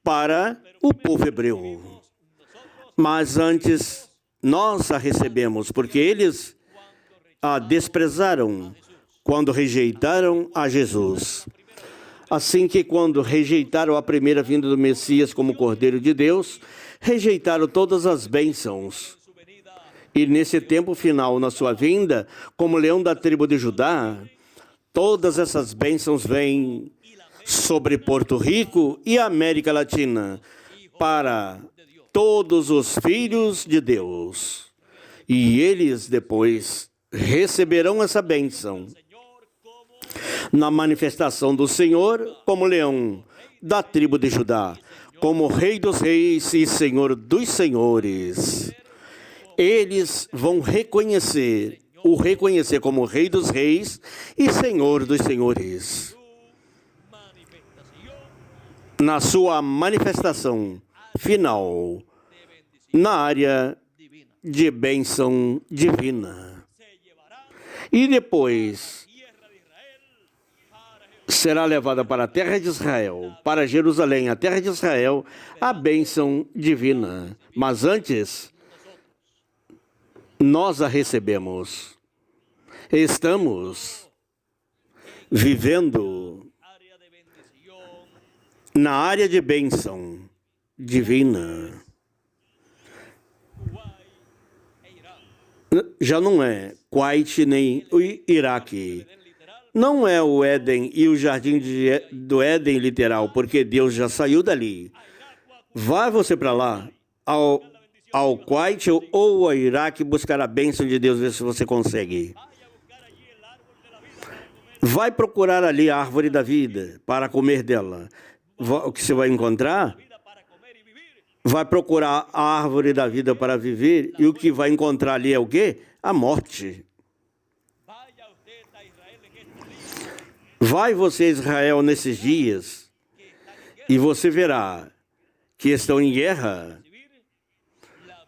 para o povo hebreu. Mas antes nós a recebemos, porque eles a desprezaram quando rejeitaram a Jesus. Assim que quando rejeitaram a primeira vinda do Messias como Cordeiro de Deus, rejeitaram todas as bênçãos. E nesse tempo final, na sua vinda, como leão da tribo de Judá, todas essas bênçãos vêm sobre Porto Rico e América Latina, para todos os filhos de Deus. E eles depois receberão essa bênção na manifestação do Senhor como leão da tribo de Judá, como Rei dos Reis e Senhor dos Senhores. Eles vão reconhecer como Rei dos Reis e Senhor dos Senhores. Na sua manifestação final, na área de bênção divina. E depois será levada para a terra de Israel, para Jerusalém, a terra de Israel, a bênção divina. Mas antes, nós a recebemos. Estamos vivendo na área de bênção divina. Já não é Kuwait nem o Iraque. Não é o Éden e o jardim do Éden literal, porque Deus já saiu dali. Vá você para lá, ao Kuwait ou ao Iraque, buscar a bênção de Deus, ver se você consegue. Vai procurar ali a árvore da vida para comer dela. O que você vai encontrar? Vai procurar a árvore da vida para viver, e o que vai encontrar ali é o quê? A morte. Vai você, Israel, nesses dias, e você verá que estão em guerra,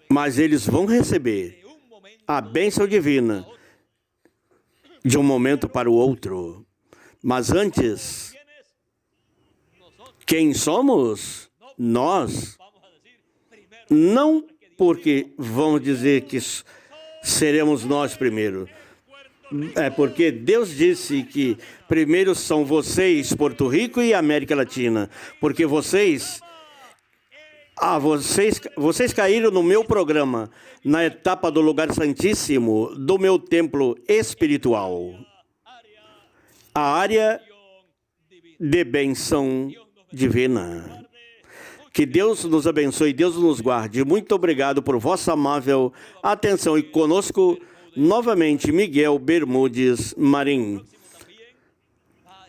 mas eles vão receber a bênção divina de um momento para o outro. Mas antes, quem somos? Nós. Não porque vamos dizer que seremos nós primeiro. É porque Deus disse que primeiro são vocês, Porto Rico e América Latina. Porque vocês caíram no meu programa, na etapa do lugar santíssimo, do meu templo espiritual. A área de bênção divina. Que Deus nos abençoe, Deus nos guarde. Muito obrigado por vossa amável atenção. E conosco, novamente, Miguel Bermudes Marim,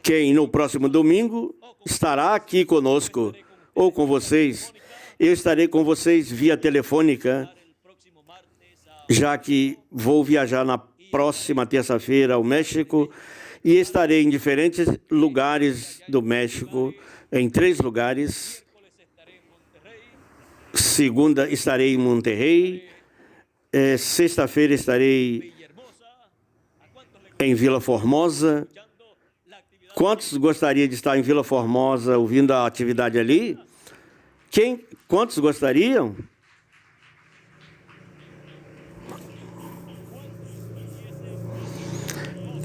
quem no próximo domingo estará aqui conosco, ou com vocês. Eu estarei com vocês via telefônica, já que vou viajar na próxima terça-feira ao México, e estarei em diferentes lugares do México, em 3 lugares. Segunda estarei em Monterrey, sexta-feira estarei em Vila Formosa. Quantos gostariam de estar em Vila Formosa ouvindo a atividade ali? Quantos gostariam?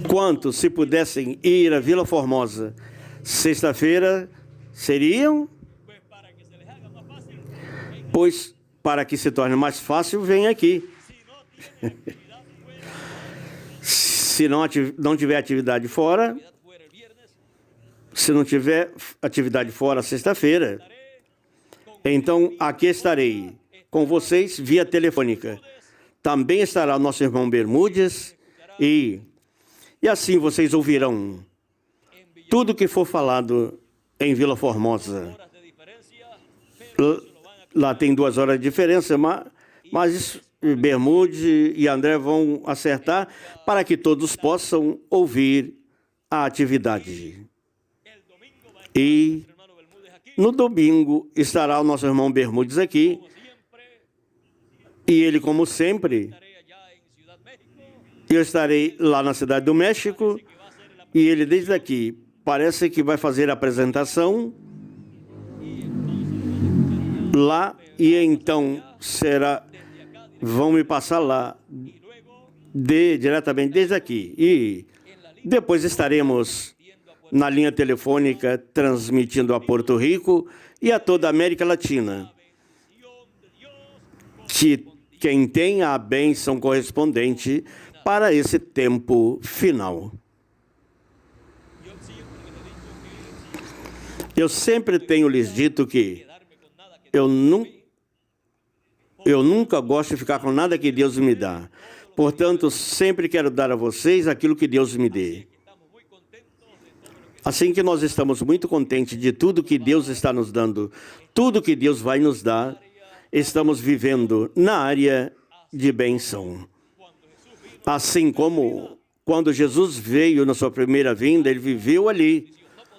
Quantos, se pudessem ir a Vila Formosa sexta-feira, seriam? Pois, para que se torne mais fácil, vem aqui. Se não tiver atividade fora, se não tiver atividade fora sexta-feira, então aqui estarei com vocês via telefônica. Também estará o nosso irmão Bermudes e assim vocês ouvirão tudo que for falado em Vila Formosa. Lá tem 2 horas de diferença, mas Bermude e André vão acertar para que todos possam ouvir a atividade. E no domingo estará o nosso irmão Bermudes aqui. E ele, como sempre, eu estarei lá na Cidade do México. E ele, desde aqui, parece que vai fazer a apresentação lá. E então vão me passar lá, diretamente desde aqui. E depois estaremos na linha telefônica, transmitindo a Porto Rico e a toda a América Latina. Que quem tem a bênção correspondente para esse tempo final. Eu sempre tenho lhes dito que eu nunca gosto de ficar com nada que Deus me dá. Portanto, sempre quero dar a vocês aquilo que Deus me dê. Assim que nós estamos muito contentes de tudo que Deus está nos dando, tudo que Deus vai nos dar, estamos vivendo na área de bênção. Assim como quando Jesus veio na sua primeira vinda, ele viveu ali,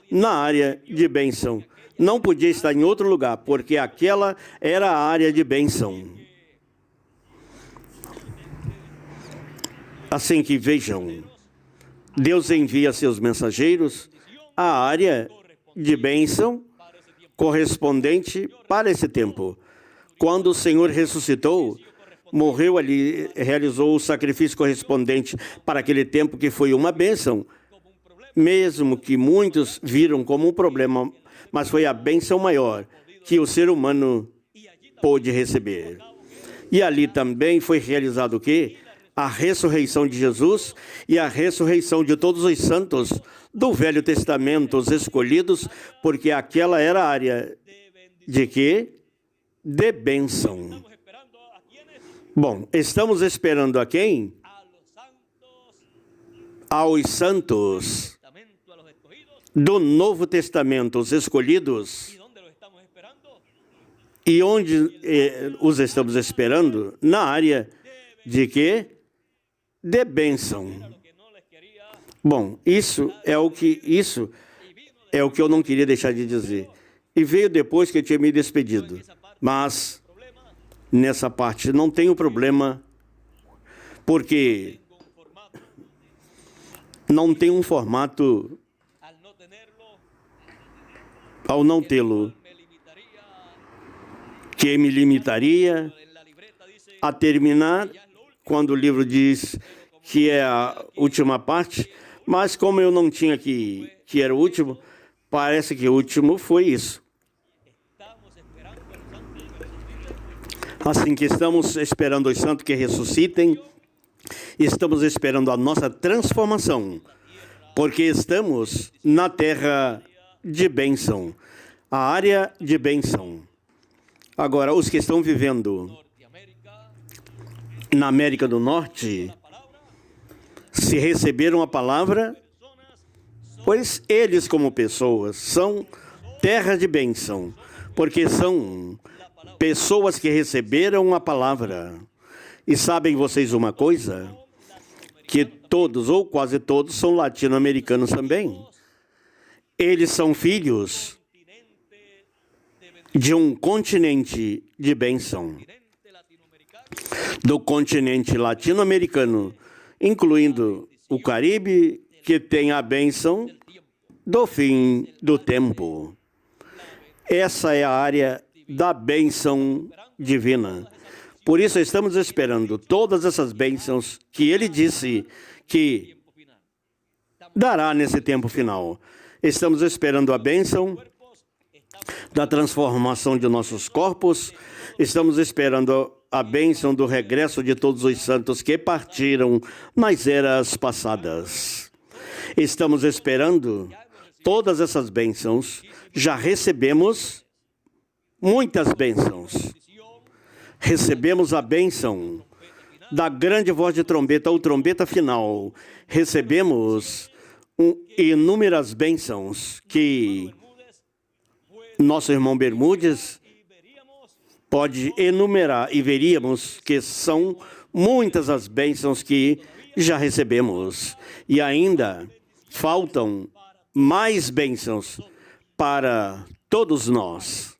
na área de bênção. Não podia estar em outro lugar, porque aquela era a área de bênção. Assim que vejam, Deus envia seus mensageiros à área de bênção correspondente para esse tempo. Quando o Senhor ressuscitou, morreu ali, realizou o sacrifício correspondente para aquele tempo que foi uma bênção, mesmo que muitos viram como um problema, mas foi a bênção maior que o ser humano pôde receber. E ali também foi realizado o quê? A ressurreição de Jesus e a ressurreição de todos os santos do Velho Testamento, os escolhidos, porque aquela era a área de quê? De bênção. Bom, estamos esperando a quem? Aos santos do Novo Testamento, os escolhidos. E onde os estamos esperando? Na área de quê? De bênção. Bom, isso é o que eu não queria deixar de dizer. E veio depois que eu tinha me despedido. Mas nessa parte não tenho problema, porque não tem um formato. Ao não tê-lo, que me limitaria a terminar quando o livro diz que é a última parte, mas como eu não tinha que era o último, parece que o último foi isso. Assim que estamos esperando os santos que ressuscitem, estamos esperando a nossa transformação, porque estamos na terra de bênção, a área de bênção. Agora, os que estão vivendo na América do Norte, se receberam a palavra, pois eles como pessoas são terra de bênção, porque são pessoas que receberam a palavra. E sabem vocês uma coisa? Que todos, ou quase todos, são latino-americanos também. Eles são filhos de um continente de bênção, do continente latino-americano, incluindo o Caribe, que tem a bênção do fim do tempo. Essa é a área da bênção divina. Por isso estamos esperando todas essas bênçãos que ele disse que dará nesse tempo final. Estamos esperando a bênção da transformação de nossos corpos. Estamos esperando a bênção do regresso de todos os santos que partiram nas eras passadas. Estamos esperando todas essas bênçãos. Já recebemos muitas bênçãos. Recebemos a bênção da grande voz de trombeta, ou trombeta final. Recebemos inúmeras bênçãos que nosso irmão Bermudes pode enumerar, e veríamos que são muitas as bênçãos que já recebemos. E ainda faltam mais bênçãos para todos nós.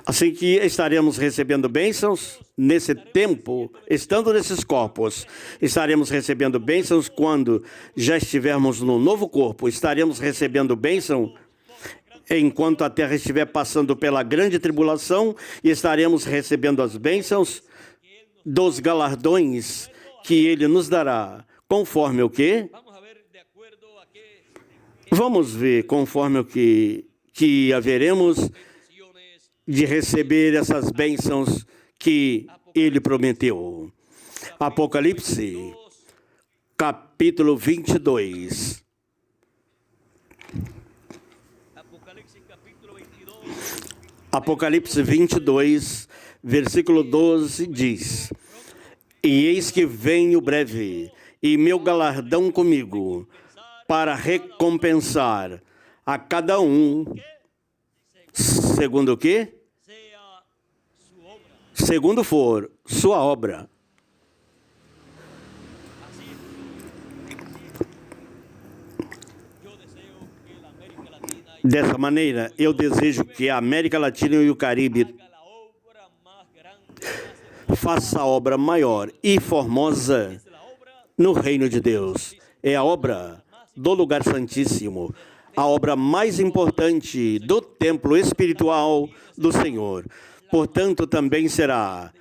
Assim que estaremos recebendo bênçãos nesse tempo, estando nesses corpos. Estaremos recebendo bênçãos quando já estivermos no novo corpo. Estaremos recebendo bênção enquanto a terra estiver passando pela grande tribulação, e estaremos recebendo as bênçãos dos galardões que Ele nos dará. Conforme o quê? Vamos ver conforme o que haveremos de receber essas bênçãos que Ele prometeu. Apocalipse, capítulo 22. Apocalipse 22, versículo 12 diz: E eis que venho breve, e meu galardão comigo, para recompensar a cada um, segundo o quê? Segundo for sua obra. Dessa maneira, eu desejo que a América Latina e o Caribe faça a obra maior e formosa no reino de Deus. É a obra do lugar santíssimo, a obra mais importante do templo espiritual do Senhor. Portanto, também será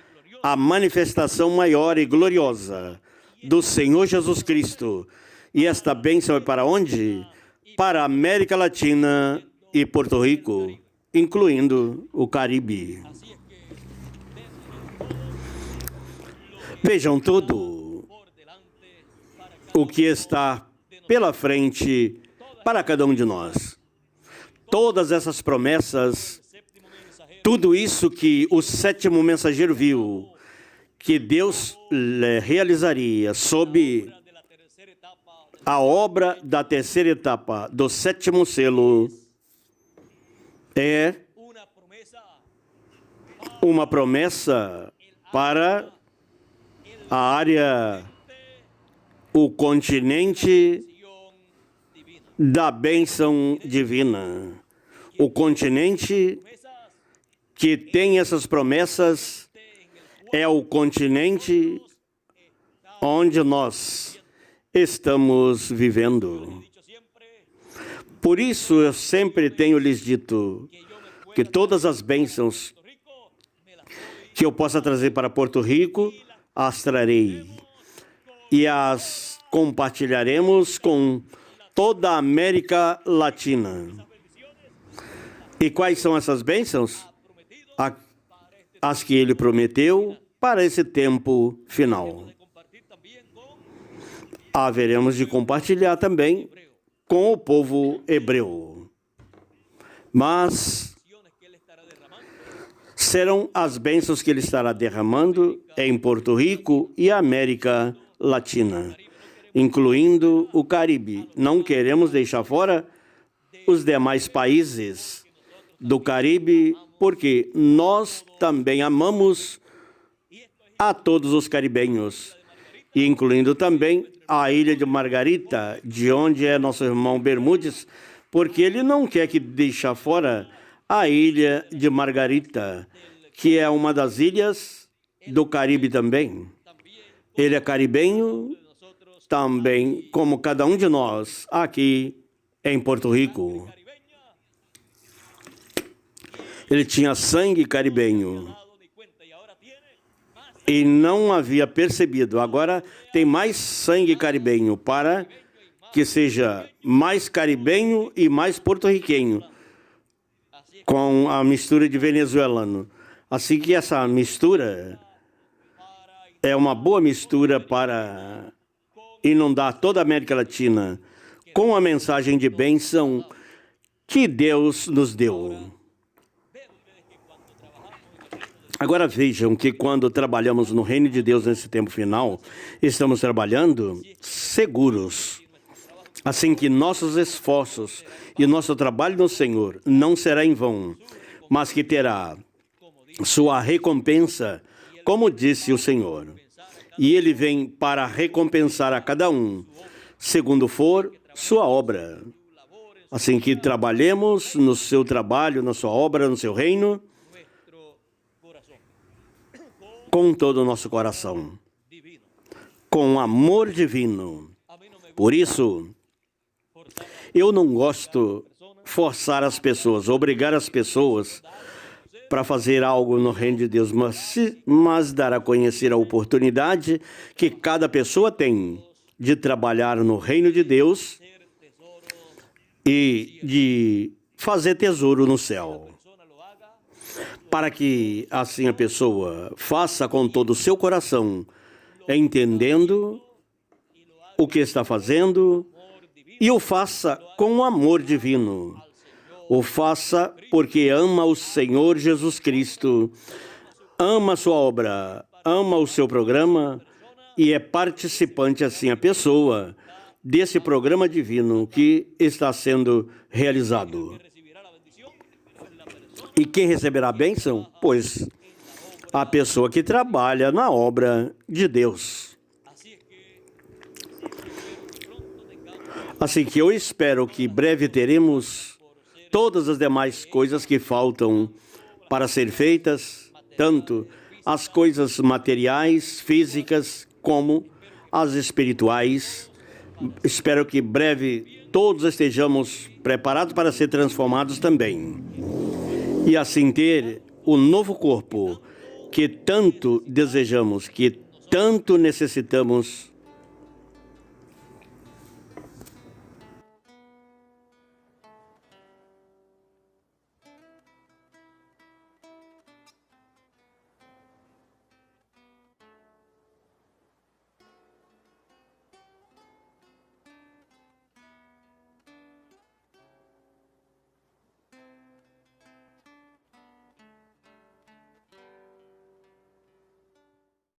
a manifestação maior e gloriosa do Senhor Jesus Cristo. E esta bênção é para onde? Para a América Latina e Porto Rico, incluindo o Caribe. Vejam tudo o que está pela frente para cada um de nós. Todas essas promessas, tudo isso que o sétimo mensageiro viu, que Deus realizaria sob a obra da terceira etapa do sétimo selo, é uma promessa para a área, o continente da bênção divina. O continente que tem essas promessas é o continente onde nós estamos vivendo. Por isso eu sempre tenho lhes dito que todas as bênçãos que eu possa trazer para Porto Rico, as trarei e as compartilharemos com toda a América Latina. E quais são essas bênçãos? As que Ele prometeu para esse tempo final. Haveremos de compartilhar também com o povo hebreu. Mas serão as bênçãos que Ele estará derramando em Porto Rico e América Latina, incluindo o Caribe. Não queremos deixar fora os demais países do Caribe, porque nós também amamos a todos os caribenhos, incluindo também a ilha de Margarita, de onde é nosso irmão Bermudes, porque ele não quer que deixar fora a ilha de Margarita, que é uma das ilhas do Caribe também. Ele é caribenho também, como cada um de nós aqui em Porto Rico. Ele tinha sangue caribenho e não havia percebido. Agora tem mais sangue caribenho para que seja mais caribenho e mais porto-riquenho, com a mistura de venezuelano. Assim que essa mistura é uma boa mistura para inundar toda a América Latina com a mensagem de bênção que Deus nos deu. Agora vejam que quando trabalhamos no reino de Deus nesse tempo final, estamos trabalhando seguros. Assim que nossos esforços e nosso trabalho no Senhor não será em vão, mas que terá sua recompensa, como disse o Senhor. E Ele vem para recompensar a cada um, segundo for sua obra. Assim que trabalhemos no seu trabalho, na sua obra, no seu reino, com todo o nosso coração, com amor divino. Por isso, eu não gosto de forçar as pessoas, obrigar as pessoas para fazer algo no reino de Deus, mas dar a conhecer a oportunidade que cada pessoa tem de trabalhar no reino de Deus e de fazer tesouro no céu. Para que assim a pessoa faça com todo o seu coração, entendendo o que está fazendo, e o faça com amor divino. O faça porque ama o Senhor Jesus Cristo, ama a sua obra, ama o seu programa e é participante, assim, a pessoa desse programa divino que está sendo realizado. E quem receberá a bênção? Pois a pessoa que trabalha na obra de Deus. Assim que eu espero que breve teremos todas as demais coisas que faltam para ser feitas, tanto as coisas materiais, físicas, como as espirituais. Espero que breve todos estejamos preparados para ser transformados também. E assim ter o novo corpo que tanto desejamos, que tanto necessitamos